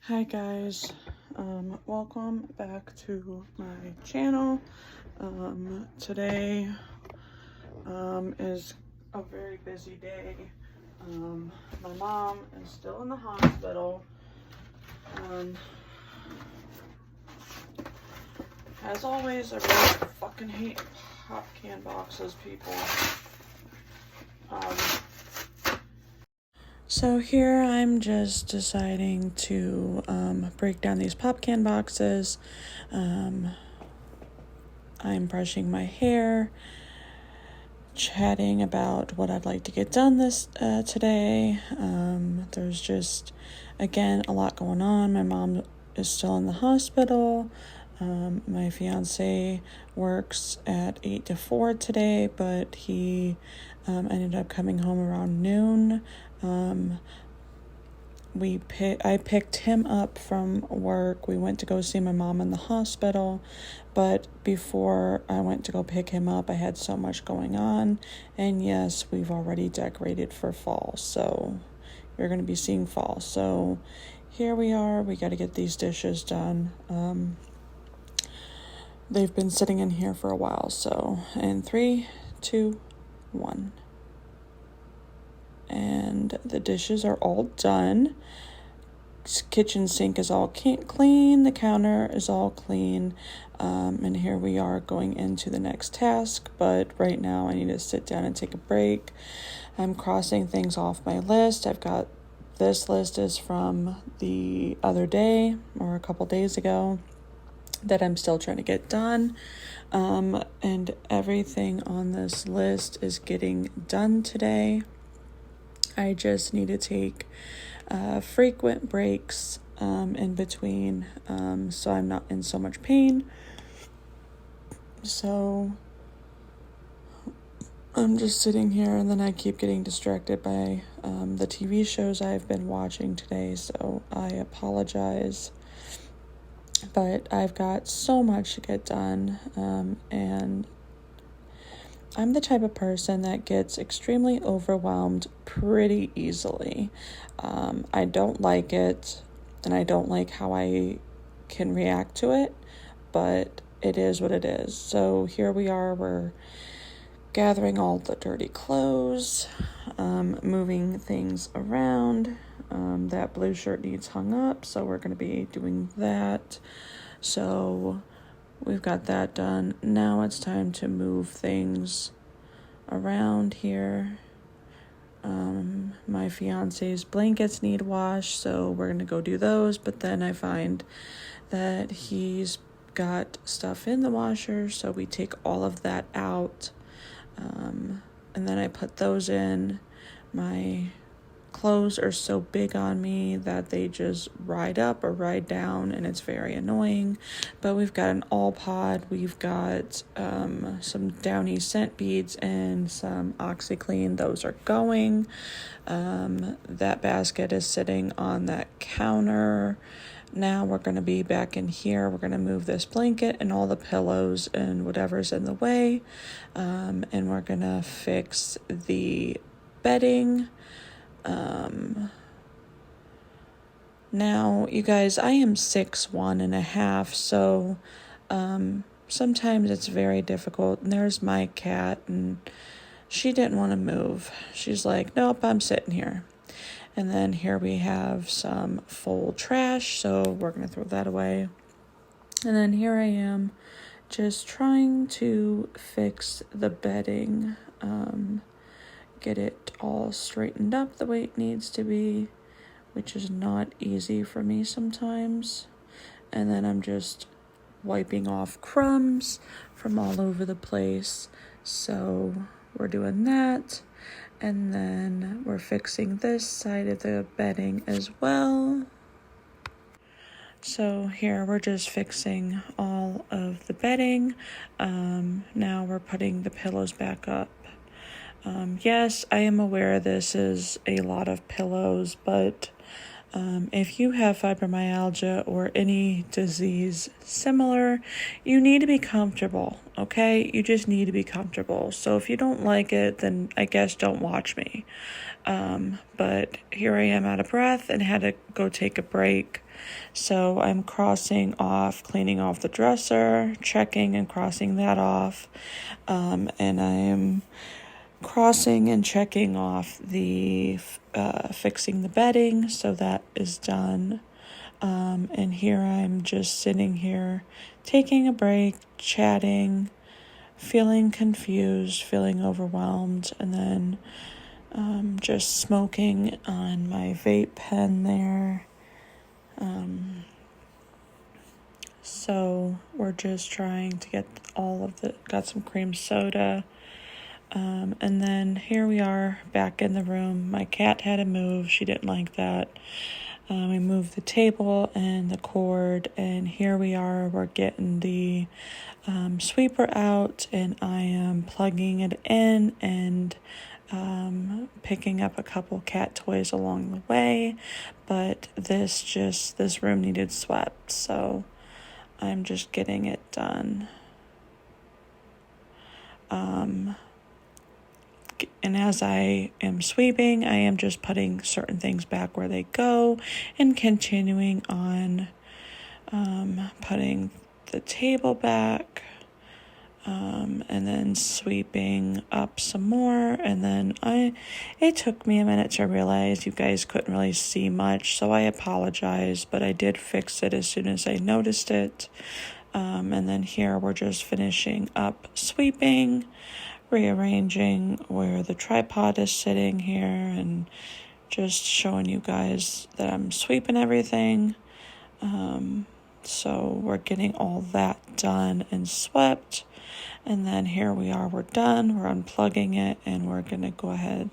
Hi guys, welcome back to my channel. Today is a very busy day. My mom is still in the hospital. As always, I really fucking hate pop can boxes, people. So here I'm just deciding to break down these pop can boxes. I'm brushing my hair, chatting about what I'd like to get done today. There's just, again, a lot going on. My mom is still in the hospital. My fiance works at 8 to 4 today, but he ended up coming home around noon. I picked him up from work. We went to go see my mom in the hospital, but before I went to go pick him up, I had so much going on. And yes, we've already decorated for fall, so you're going to be seeing fall. So here we are. We got to get these dishes done. They've been sitting in here for a while. So in 3, 2, 1. And the dishes are all done. Kitchen sink is all clean. The counter is all clean. And here we are going into the next task. But right now I need to sit down and take a break. I'm crossing things off my list. I've got this list is from the other day or a couple days ago that I'm still trying to get done. And everything on this list is getting done today. I just need to take frequent breaks in between so I'm not in so much pain. So I'm just sitting here and then I keep getting distracted by the TV shows I've been watching today, so I apologize. But I've got so much to get done, and I'm the type of person that gets extremely overwhelmed pretty easily. I don't like it, and I don't like how I can react to it, but it is what it is. So here we are, we're gathering all the dirty clothes, moving things around. That blue shirt needs hung up, so we're going to be doing that. So we've got that done. Now it's time to move things around here. My fiance's blankets need washed, so we're gonna go do those, but then I find that he's got stuff in the washer, so we take all of that out, and then I put those in. My clothes are so big on me that they just ride up or ride down, and it's very annoying. But we've got an All-Pod, we've got some Downy scent beads and some OxiClean. Those are going. That basket is sitting on that counter. Now we're going to be back in here. We're going to move this blanket and all the pillows and whatever's in the way, and we're going to fix the bedding. Now, you guys, I am 6'1.5", so sometimes it's very difficult. And there's my cat, and she didn't want to move. She's like, nope, I'm sitting here. And then here we have some full trash, so we're going to throw that away. And then here I am just trying to fix the bedding, get it all straightened up the way it needs to be, which is not easy for me sometimes. And then I'm just wiping off crumbs from all over the place. So we're doing that. And then we're fixing this side of the bedding as well. So here we're just fixing all of the bedding. Now we're putting the pillows back up. Yes, I am aware this is a lot of pillows, but If you have fibromyalgia or any disease similar, you need to be comfortable, okay? You just need to be comfortable. So if you don't like it, then I guess don't watch me. But here I am out of breath and had to go take a break. So I'm crossing off, cleaning off the dresser, checking and crossing that off. And I am crossing and checking off the fixing the bedding, so that is done. And here I'm just sitting here taking a break, chatting, feeling confused, feeling overwhelmed, and then just smoking on my vape pen there. So we're just trying to get got some cream soda. And then here we are back in the room. My cat had to move. She didn't like that. We moved the table and the cord, and here we are. We're getting the sweeper out, and I am plugging it in and picking up a couple cat toys along the way. But this room needed swept, so I'm just getting it done. And as I am sweeping, I am just putting certain things back where they go and continuing on putting the table back and then sweeping up some more. And then it took me a minute to realize you guys couldn't really see much, so I apologize, but I did fix it as soon as I noticed it. And then here we're just finishing up sweeping, rearranging where the tripod is sitting here, and just showing you guys that I'm sweeping everything. So we're getting all that done and swept, and then here we are, we're done, we're unplugging it, and we're gonna go ahead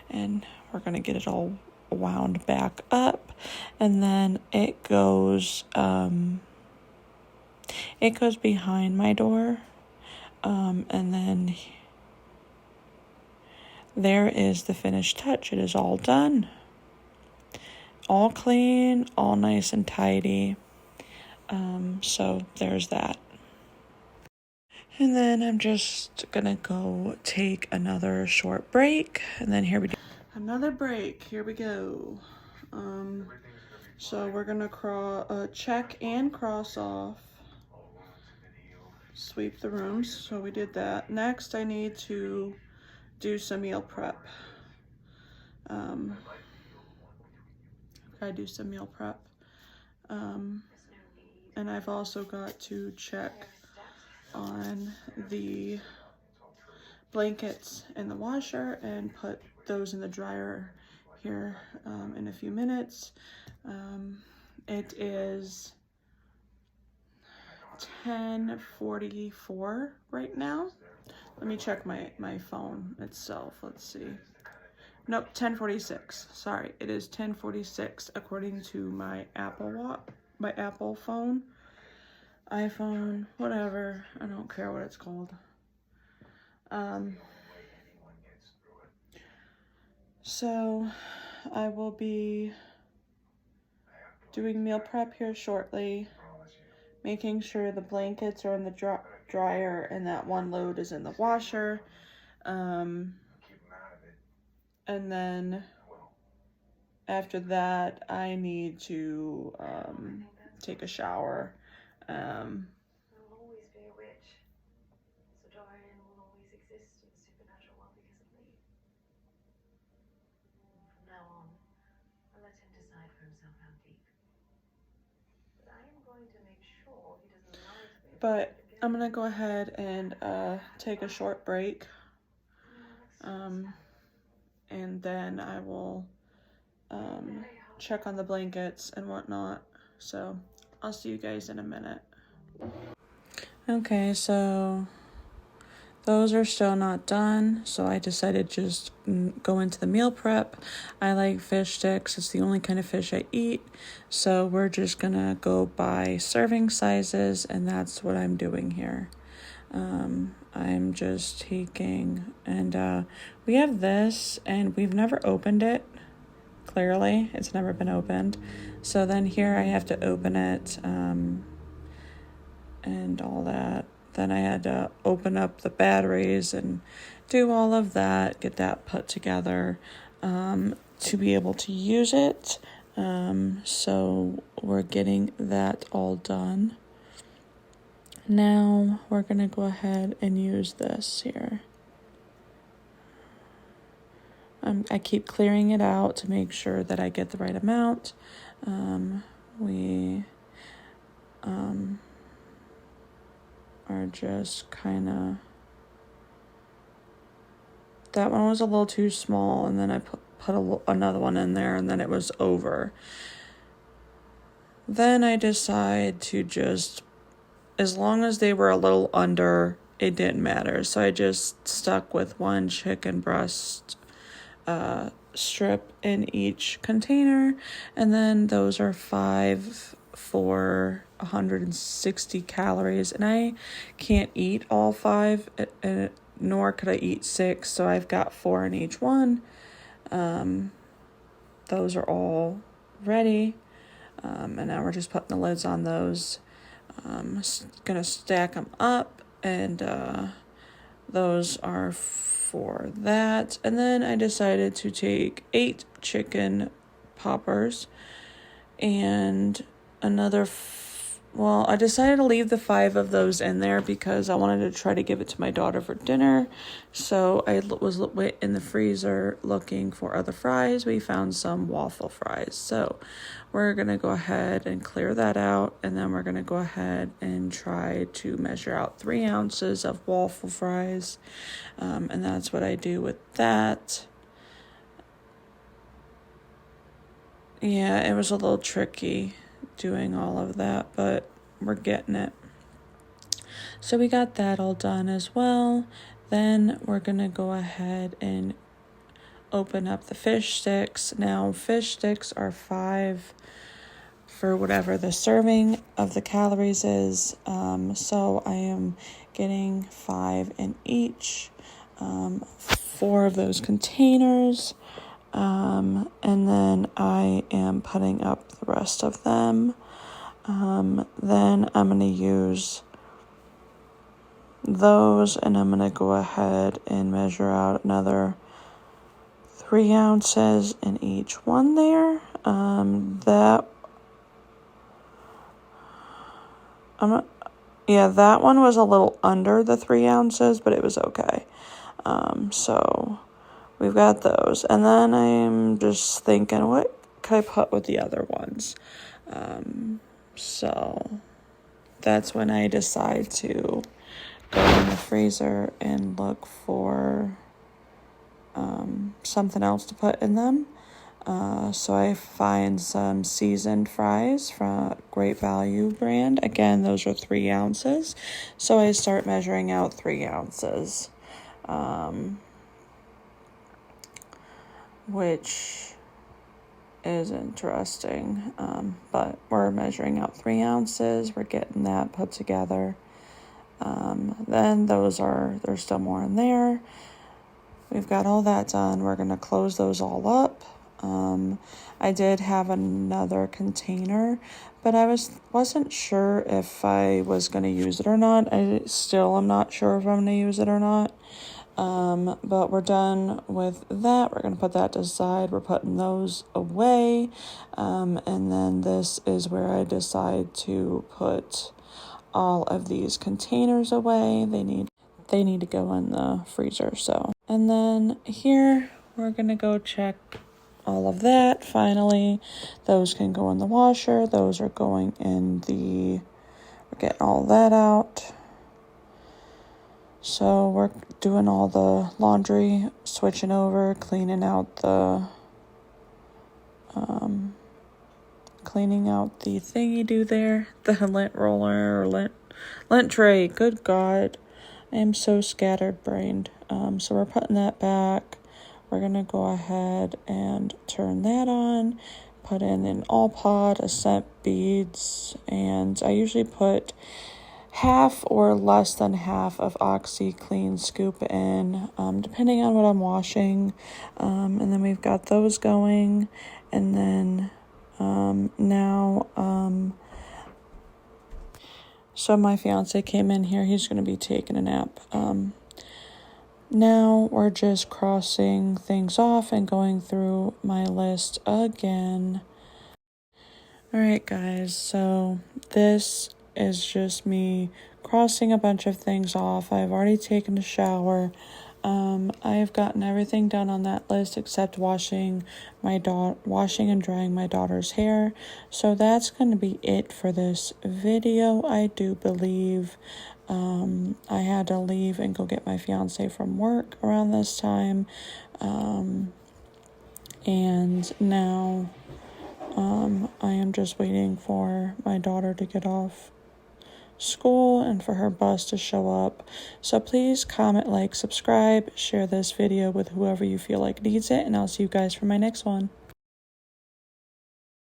and we're gonna get it all wound back up, and then it goes behind my door, and then there is the finished touch. It is all done. All clean, all nice and tidy. So there's that. And then I'm just gonna go take another short break. And then here we go. Another break. Here we go. So we're gonna check and cross off. Sweep the rooms. So we did that. Next, I need to do some meal prep. I do some meal prep. And I've also got to check on the blankets in the washer and put those in the dryer here in a few minutes. It is 10:44 right now. Let me check my phone itself. Let's see. Nope, 10:46. Sorry, it is 10:46 according to my Apple phone, iPhone, whatever. I don't care what it's called. So I will be doing meal prep here shortly, making sure the blankets are in the dryer and that one load is in the washer. And then after that, I need to take a shower. Will always be a witch, so Dorian will always exist in the supernatural world because of me. From now on, I'll let him decide for himself how deep. But I am going to make sure he doesn't lie to me. But I'm gonna go ahead and take a short break. And then I will check on the blankets and whatnot. So I'll see you guys in a minute. Okay, so those are still not done, so I decided to just go into the meal prep. I like fish sticks. It's the only kind of fish I eat, so we're just gonna go by serving sizes, and that's what I'm doing here. I'm just taking, and we have this, and we've never opened it. clearly. It's never been opened. So then here I have to open it and all that. Then I had to open up the batteries and do all of that, get that put together to be able to use it. So we're getting that all done. Now we're going to go ahead and use this here. I keep clearing it out to make sure that I get the right amount. We are just kind of... That one was a little too small, and then I put another one in there, and then it was over. Then I decide to just, as long as they were a little under, it didn't matter. So I just stuck with one chicken breast strip in each container, and then those are 5 for 160 calories, and I can't eat all 5, nor could I eat 6, so I've got 4 in each one. Those are all ready, and now we're just putting the lids on those. Gonna stack them up, and those are for that. And then I decided to take 8 chicken poppers and another I decided to leave the 5 of those in there because I wanted to try to give it to my daughter for dinner. So I was in the freezer looking for other fries. We found some waffle fries. So we're going to go ahead and clear that out. And then we're going to go ahead and try to measure out 3 ounces of waffle fries. And that's what I do with that. Yeah, it was a little tricky doing all of that, but we're getting it. So we got that all done as well. Then we're gonna go ahead and open up the fish sticks. Now fish sticks are 5 for whatever the serving of the calories is. So I am getting 5 in each, 4 of those containers. And then I am putting up the rest of them. Then I'm going to use those, and I'm going to go ahead and measure out another 3 ounces in each one there. That one was a little under the 3 ounces, but it was okay. So we've got those. And then I'm just thinking, what could I put with the other ones? So that's when I decide to go in the freezer and look for something else to put in them. So I find some seasoned fries from Great Value brand. Again, those are 3 ounces. So I start measuring out 3 ounces. Which is interesting, but we're measuring out 3 ounces. We're getting that put together. Then there's still more in there. We've got all that done. We're going to close those all up. I did have another container, but I wasn't sure if I was going to use it or not. I still am not sure if I'm going to use it or not. But we're done with that. We're going to put that to the side. We're putting those away. And then this is where I decide to put all of these containers away. They need to go in the freezer. So, and then here we're going to go check all of that. Finally, those can go in the washer. Those are going in we're getting all that out. So we're doing all the laundry, switching over, cleaning out the thingy-do there, the lint roller or lint tray. Good God, I am so scattered-brained. So we're putting that back. We're going to go ahead and turn that on, put in an All-Pod, a scent beads, and I usually put half or less than half of OxiClean scoop in, depending on what I'm washing. And then we've got those going. And then now, so my fiance came in here. He's going to be taking a nap. Now we're just crossing things off and going through my list again. All right, guys, so this is just me crossing a bunch of things off. I've already taken a shower. I have gotten everything done on that list except washing and drying my daughter's hair. So that's going to be it for this video, I do believe. I had to leave and go get my fiance from work around this time. And now I am just waiting for my daughter to get off school and for her bus to show up. So please comment, like, subscribe, share this video with whoever you feel like needs it, and I'll see you guys for my next one.